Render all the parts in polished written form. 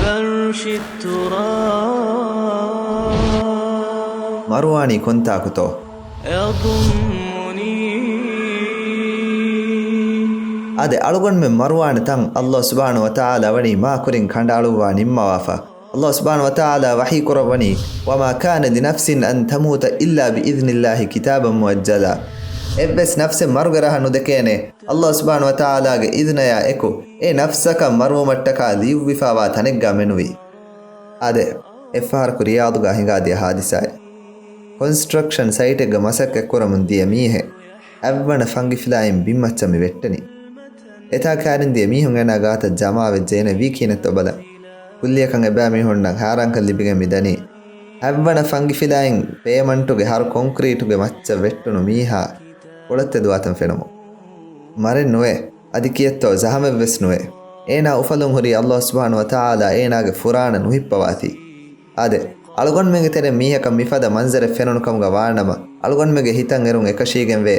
فرش التراب مرواني كنت أكتو يضمني أدي ألغن من مروان تن الله سبحانه وتعالى وني ما كرين كندالوا نما وافا الله سبحانه وتعالى وحي كربني وما كان لنفس أن تموت إلا بإذن الله كتابا مؤجلا إبس نفس مرغرها ندكينه الله سبحانه وتعالى إذن يا إكو نفسك مرو متكا ليو وفاوا تنقى منوي أدي إفهارك رياض غاهنغا دي حادثة construction site එක මසක් එක්කරමුන් දිය මීහෙ අවවන ෆංගි ෆ්ලායින් බිම්මච්චමි වෙට්ටනි එතා කාරින් දිය මීහුන් එන ගාත ජමාවෙ ජේන වී කිනෙත් ඔබල කුල්ලියකන් එබෑ මීහුන් නම් හාරංක ලිබිගෙ මිදනි අවවන ෆංගි ෆ්ලායින් පේමන්ටුගේ හර කොන්ක්‍රීටුගේ මච්ච වෙට්ටුණු මීහා ඔලත්තේ දුවතන් ෆෙනමු මරෙන් නොවේ අදි කියත්තෝ ජහමෙ වෙස් නොවේ ඒනා උෆලුන් හුරි අල්ලාහ් සුබ්හානහු වතාලා ඒනාගේ ෆුරාන නුහිප්පවාති ආදේ අලගොන් මෙගේ තෙර මීහක මිෆද මන්සර ෆෙනොන කම්ග වානම අලගොන් මෙගේ හිතන් එරුන් එකශීගෙන් වේ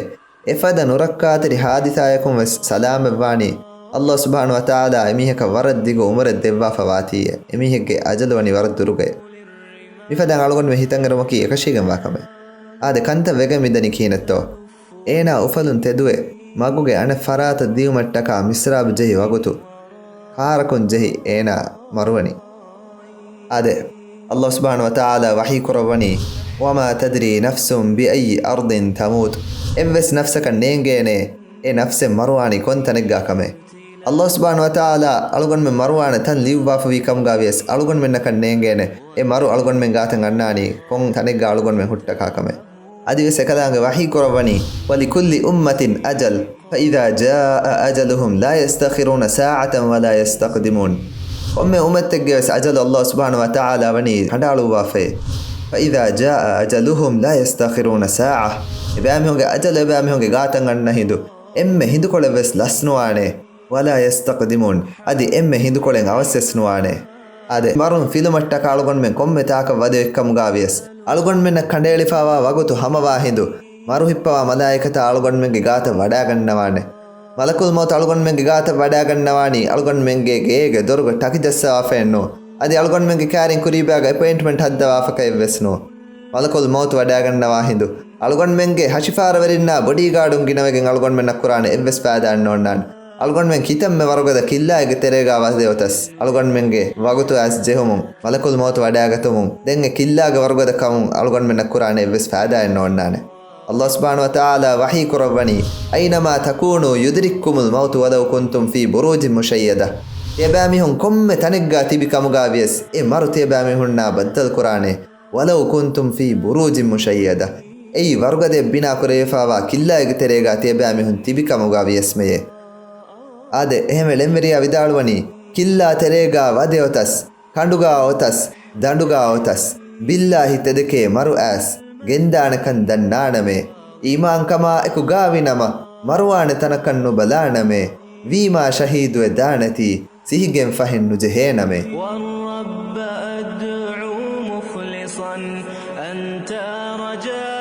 එෆද නුරක්කාතරි හාදිසායකුම් වස් සලාම වානි අල්ලාහ් සුබ්හානහු වතාලා එමීහක වරද දිග උමර දෙවවා ෆවාතිය එමීහගේ අජල වනි වරද දුරුගේ මිෆද අලගොන් මෙ හිතන් එරුම කී එකශීගෙන් වාකම ආද කන්ත වෙග මිදනි කීනත්තෝ ඒනා උෆලුන් තෙදුවේ මගුගේ අන ෆරාත දියුමට්ටක මිස්රාබ් ජෙහි වගුතු කාරකුන් ජෙහි ඒනා මරුවනි ආද الله سبحانه وتعالى وحي كربني وما تدري نفس بأي أرض تموت إنفس نفسك النينجيني نفس مرواني كنت نقاكمي الله سبحانه وتعالى ألغن من مروان تن ليو بافوي كم غاويس ألغن من نكن نينجيني مرو ألغن من غاتن غناني كون تنقا ألغن من حتكاكمي أدي سكدانغ وحي كربني ولكل أمة أجل فإذا جاء أجلهم لا يستخرون ساعة ولا يستقدمون أمتك أجل الله سبحانه وتعالى وني هدالو وافي فإذا جاء أجلهم لا يستخرون ساعة إبامهم أجل إبامهم غاتن غنهدو هندو كل بس لسنوانه ولا يستقدمون أدي هندو كل أوسسنوانه أدي مارون فيلم التكالغون من كم تاك ودي كم غاويس ألغون من كنديلي فاوا وغوتو هموا هندو مارو هيپوا ملائكة ألغون من غات ودا غنوانه මලකුල් මෝත අලුගොන් මෙන්ගේ ගාත වඩා ගන්නවානි අලුගොන් මෙන්ගේ ගේගේ දොරග ටකි දස්සවා ෆෙන්නෝ අදි අලුගොන් මෙන්ගේ කාරින් කුරීබාග අපොයින්ට්මන්ට් හද්දවා ෆකයි වෙස්නෝ මලකුල් මෝත වඩා ගන්නවා හිඳු අලුගොන් මෙන්ගේ හෂිෆාර වෙරින්නා බොඩි ගාඩුන් ගිනවගෙන් අලුගොන් මෙන්න කුරාන එවස් පාදාන්න ඕනන් අලුගොන් මෙන් කිතම් මෙ වරගද කිල්ලාගේ තෙරේගා වස්දේවතස් අලුගොන් මෙන්ගේ වගුතු ඇස් ජෙහුමුන් මලකුල් මෝත වඩා ගතුමුන් දෙන්ගේ කිල්ලාගේ වරගද කමුන් අලුගොන් මෙන්න කුරාන එවස් පාදාන්න ඕනන් الله سبحانه وتعالى وحي كربني أينما تكونوا يدرككم الموت ولو كنتم في بروج مشيدة تبامهم كم تنقى تبك مغابيس مرو تبامهم بدل القرآن ولو كنتم في بروج مشيدة أي ورغد بنا كريفا وكلا اغتريغا تبامهم تبك مغابيس مي آده اهم لمريا ودالوني كلا تريغا وديوتس كندوغا اوتس دندوغا اوتس بالله تدكي مرو آس ගෙන්දානකන් දන්නානමේ ඊමාංකමා එකු ගාවිනම මරුවාන තනකන්නු බලානමේ වීමා ශහීදුව දානති සිහිගෙන් ෆහෙන්නු ජෙහේනමේ والرب أدعو مخلصا أنت رجاء